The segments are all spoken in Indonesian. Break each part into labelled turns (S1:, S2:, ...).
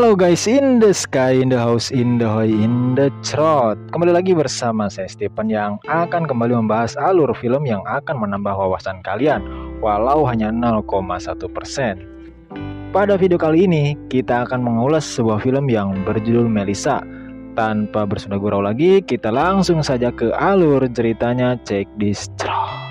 S1: Halo guys, in the sky, in the house, in the hoy, in the trot. Kembali lagi bersama saya Stephen yang akan kembali membahas alur film yang akan menambah wawasan kalian walau hanya 0,1%. Pada video kali ini kita akan mengulas sebuah film yang berjudul Melissa. Tanpa bersunda gurau lagi, kita langsung saja ke alur ceritanya. Check this trot.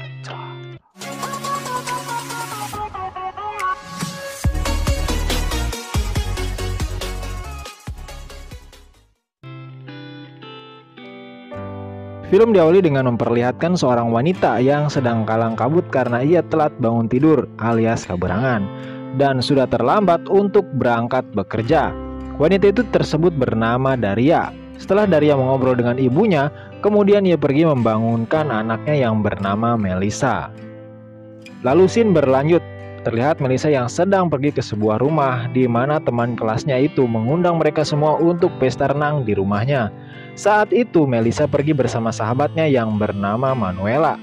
S1: Film diawali dengan memperlihatkan seorang wanita yang sedang kalang kabut karena ia telat bangun tidur alias kaberangan dan sudah terlambat untuk berangkat bekerja. Wanita itu tersebut bernama Daria. Setelah Daria mengobrol dengan ibunya, kemudian ia pergi membangunkan anaknya yang bernama Melissa. Lalu scene berlanjut. Terlihat Melissa yang sedang pergi ke sebuah rumah di mana teman kelasnya itu mengundang mereka semua untuk pesta renang di rumahnya. Saat itu Melissa pergi bersama sahabatnya yang bernama Manuela.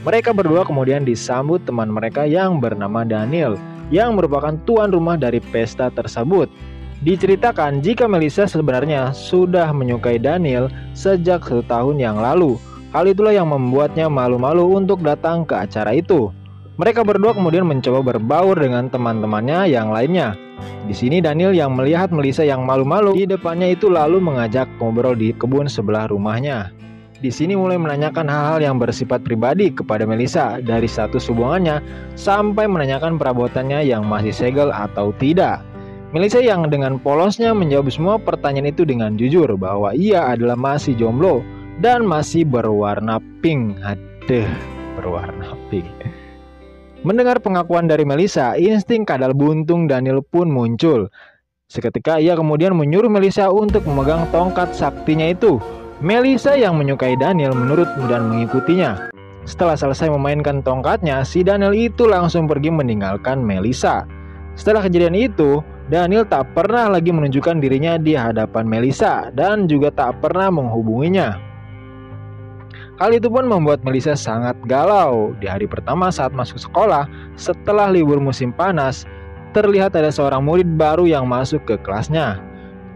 S1: Mereka berdua kemudian disambut teman mereka yang bernama Daniel, yang merupakan tuan rumah dari pesta tersebut. Diceritakan jika Melissa sebenarnya sudah menyukai Daniel sejak 1 tahun yang lalu. Hal itulah yang membuatnya malu-malu untuk datang ke acara itu. Mereka berdua kemudian mencoba berbaur dengan teman-temannya yang lainnya. Di sini Daniel yang melihat Melissa yang malu-malu di depannya itu lalu mengajak ngobrol di kebun sebelah rumahnya. Di sini mulai menanyakan hal-hal yang bersifat pribadi kepada Melissa, dari status hubungannya sampai menanyakan perabotannya yang masih segel atau tidak. Melissa yang dengan polosnya menjawab semua pertanyaan itu dengan jujur bahwa ia adalah masih jomblo dan masih berwarna pink. Aduh, berwarna pink. Mendengar pengakuan dari Melissa, insting kadal buntung Daniel pun muncul. Seketika ia kemudian menyuruh Melissa untuk memegang tongkat saktinya itu. Melissa yang menyukai Daniel menurut dan mengikutinya. Setelah selesai memainkan tongkatnya, si Daniel itu langsung pergi meninggalkan Melissa. Setelah kejadian itu, Daniel tak pernah lagi menunjukkan dirinya di hadapan Melissa dan juga tak pernah menghubunginya. Hal itu pun membuat Melissa sangat galau. Di hari pertama saat masuk sekolah, setelah libur musim panas, terlihat ada seorang murid baru yang masuk ke kelasnya.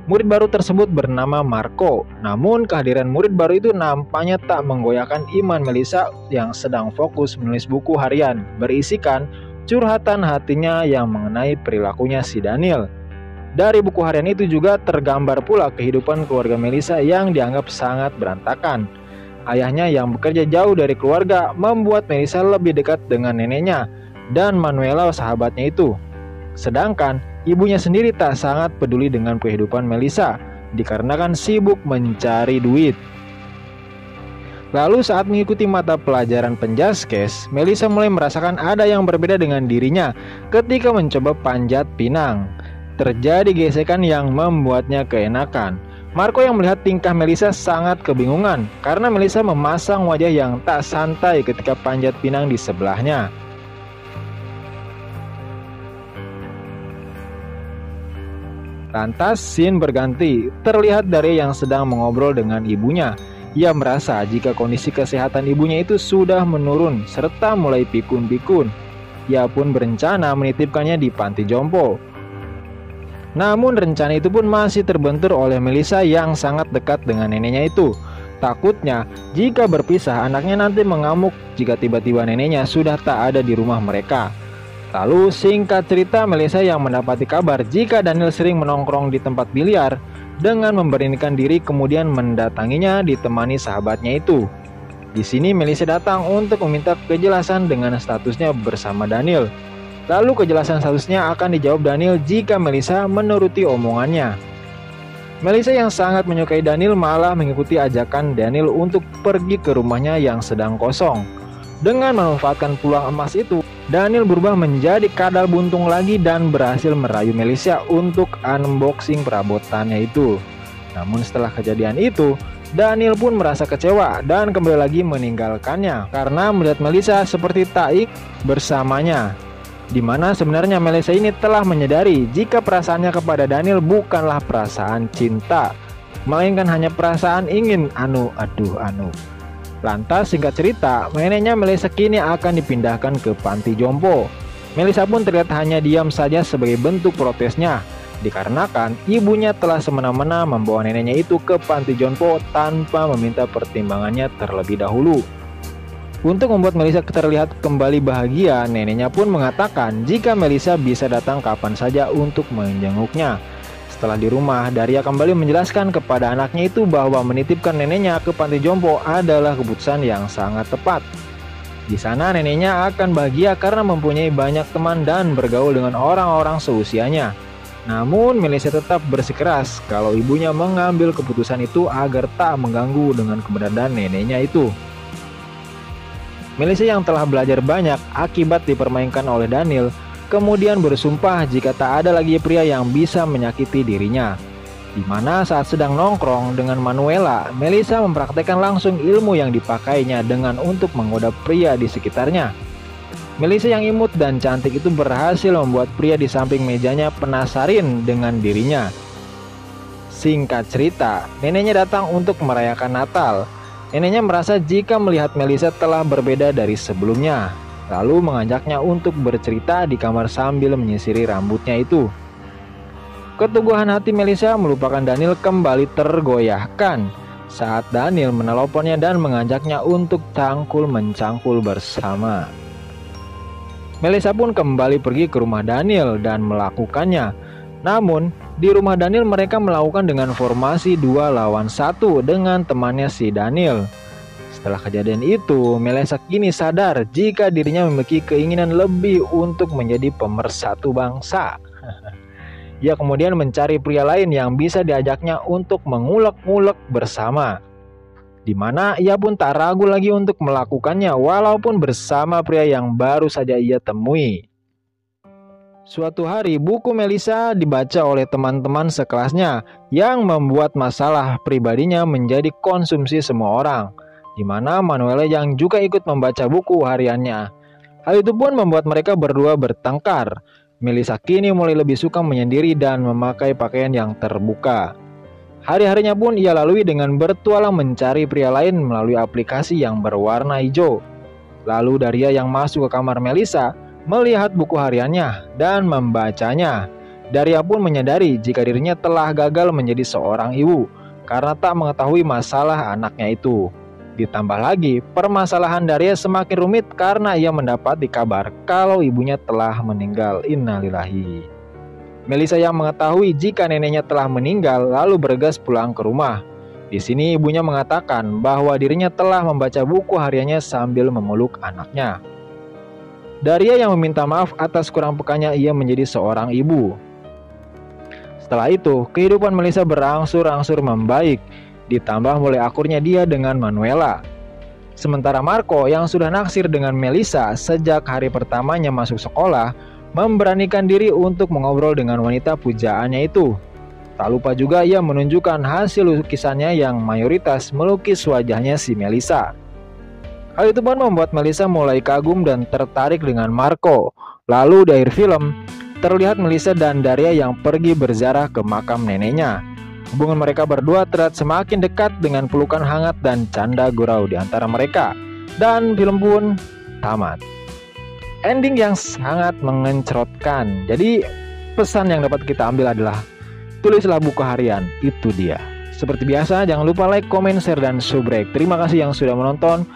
S1: Murid baru tersebut bernama Marco. Namun kehadiran murid baru itu nampaknya tak menggoyahkan iman Melissa yang sedang fokus menulis buku harian berisikan curhatan hatinya yang mengenai perilakunya si Daniel. Dari buku harian itu juga tergambar pula kehidupan keluarga Melissa yang dianggap sangat berantakan. Ayahnya yang bekerja jauh dari keluarga membuat Melissa lebih dekat dengan neneknya dan Manuela sahabatnya itu. Sedangkan ibunya sendiri tak sangat peduli dengan kehidupan Melissa dikarenakan sibuk mencari duit. Lalu saat mengikuti mata pelajaran penjaskes, Melissa mulai merasakan ada yang berbeda dengan dirinya ketika mencoba panjat pinang. Terjadi gesekan yang membuatnya keenakan. Marco yang melihat tingkah Melissa sangat kebingungan karena Melissa memasang wajah yang tak santai ketika panjat pinang di sebelahnya. Lantas scene berganti, terlihat Daria yang sedang mengobrol dengan ibunya. Ia merasa jika kondisi kesehatan ibunya itu sudah menurun serta mulai pikun-pikun. Ia pun berencana menitipkannya di panti jompo. Namun rencana itu pun masih terbentur oleh Melissa yang sangat dekat dengan neneknya itu. Takutnya jika berpisah anaknya nanti mengamuk jika tiba-tiba neneknya sudah tak ada di rumah mereka. Lalu singkat cerita Melissa yang mendapati kabar jika Daniel sering menongkrong di tempat biliar dengan memberanikan diri kemudian mendatanginya ditemani sahabatnya itu. Di sini Melissa datang untuk meminta kejelasan dengan statusnya bersama Daniel. Lalu kejelasan statusnya akan dijawab Daniel jika Melissa menuruti omongannya. Melissa yang sangat menyukai Daniel malah mengikuti ajakan Daniel untuk pergi ke rumahnya yang sedang kosong. Dengan memanfaatkan peluang emas itu, Daniel berubah menjadi kadal buntung lagi dan berhasil merayu Melissa untuk unboxing perabotannya itu. Namun setelah kejadian itu, Daniel pun merasa kecewa dan kembali lagi meninggalkannya karena melihat Melissa seperti tak ingin bersamanya. Di mana sebenarnya Melissa ini telah menyadari jika perasaannya kepada Daniel bukanlah perasaan cinta, melainkan hanya perasaan ingin anu. Lantas singkat cerita, neneknya Melissa kini akan dipindahkan ke panti jompo. Melissa pun terlihat hanya diam saja sebagai bentuk protesnya. dikarenakan ibunya telah semena-mena membawa neneknya itu ke panti jompo tanpa meminta pertimbangannya terlebih dahulu. Untuk membuat Melissa terlihat kembali bahagia, neneknya pun mengatakan jika Melissa bisa datang kapan saja untuk menjenguknya. Setelah di rumah, Daria kembali menjelaskan kepada anaknya itu bahwa menitipkan neneknya ke panti jompo adalah keputusan yang sangat tepat. Di sana neneknya akan bahagia karena mempunyai banyak teman dan bergaul dengan orang-orang seusianya. Namun Melissa tetap bersikeras kalau ibunya mengambil keputusan itu agar tak mengganggu dengan keberadaan neneknya itu. Melissa yang telah belajar banyak akibat dipermainkan oleh Daniel, kemudian bersumpah jika tak ada lagi pria yang bisa menyakiti dirinya. Di mana saat sedang nongkrong dengan Manuela, Melissa mempraktekkan langsung ilmu yang dipakainya dengan untuk menggoda pria di sekitarnya. Melissa yang imut dan cantik itu berhasil membuat pria di samping mejanya penasaran dengan dirinya. Singkat cerita, neneknya datang untuk merayakan Natal. Neneknya merasa jika melihat Melissa telah berbeda dari sebelumnya, lalu mengajaknya untuk bercerita di kamar sambil menyisiri rambutnya itu. Keteguhan hati Melissa melupakan Daniel kembali tergoyahkan saat Daniel menelponnya dan mengajaknya untuk cangkul-mencangkul bersama. Melissa pun kembali pergi ke rumah Daniel dan melakukannya. Namun, di rumah Daniel mereka melakukan dengan formasi 2 lawan 1 dengan temannya si Daniel. Setelah kejadian itu, Melissa kini sadar jika dirinya memiliki keinginan lebih untuk menjadi pemersatu bangsa. Ia kemudian mencari pria lain yang bisa diajaknya untuk mengulek-ngulek bersama. Di mana ia pun tak ragu lagi untuk melakukannya walaupun bersama pria yang baru saja ia temui. Suatu hari buku Melissa dibaca oleh teman-teman sekelasnya yang membuat masalah pribadinya menjadi konsumsi semua orang. Di mana Manuela yang juga ikut membaca buku hariannya. Hal itu pun membuat mereka berdua bertengkar. Melissa kini mulai lebih suka menyendiri dan memakai pakaian yang terbuka. Hari-harinya pun ia lalui dengan bertualang mencari pria lain melalui aplikasi yang berwarna hijau. Lalu Daria yang masuk ke kamar Melissa melihat buku hariannya dan membacanya. Daria pun menyadari jika dirinya telah gagal menjadi seorang ibu karena tak mengetahui masalah anaknya itu. Ditambah lagi, permasalahan Daria semakin rumit karena ia mendapati kabar kalau ibunya telah meninggal. Innalillahi. Melissa yang mengetahui jika neneknya telah meninggal lalu bergegas pulang ke rumah. Di sini ibunya mengatakan bahwa dirinya telah membaca buku hariannya sambil memeluk anaknya. Daria yang meminta maaf atas kurang pekanya ia menjadi seorang ibu. Setelah itu, kehidupan Melissa berangsur-angsur membaik, ditambah mulai akurnya dia dengan Manuela. Sementara Marco yang sudah naksir dengan Melissa sejak hari pertamanya masuk sekolah, memberanikan diri untuk mengobrol dengan wanita pujaannya itu. Tak lupa juga ia menunjukkan hasil lukisannya yang mayoritas melukis wajahnya si Melissa. Hal itu pun membuat Melissa mulai kagum dan tertarik dengan Marco. Lalu di akhir film, terlihat Melissa dan Daria yang pergi berziarah ke makam neneknya. Hubungan mereka berdua terlihat semakin dekat dengan pelukan hangat dan canda gurau di antara mereka. Dan film pun tamat. Ending yang sangat mengencerotkan. Jadi pesan yang dapat kita ambil adalah tulislah buku harian, itu dia. Seperti biasa, jangan lupa like, comment, share, dan subscribe. Terima kasih yang sudah menonton.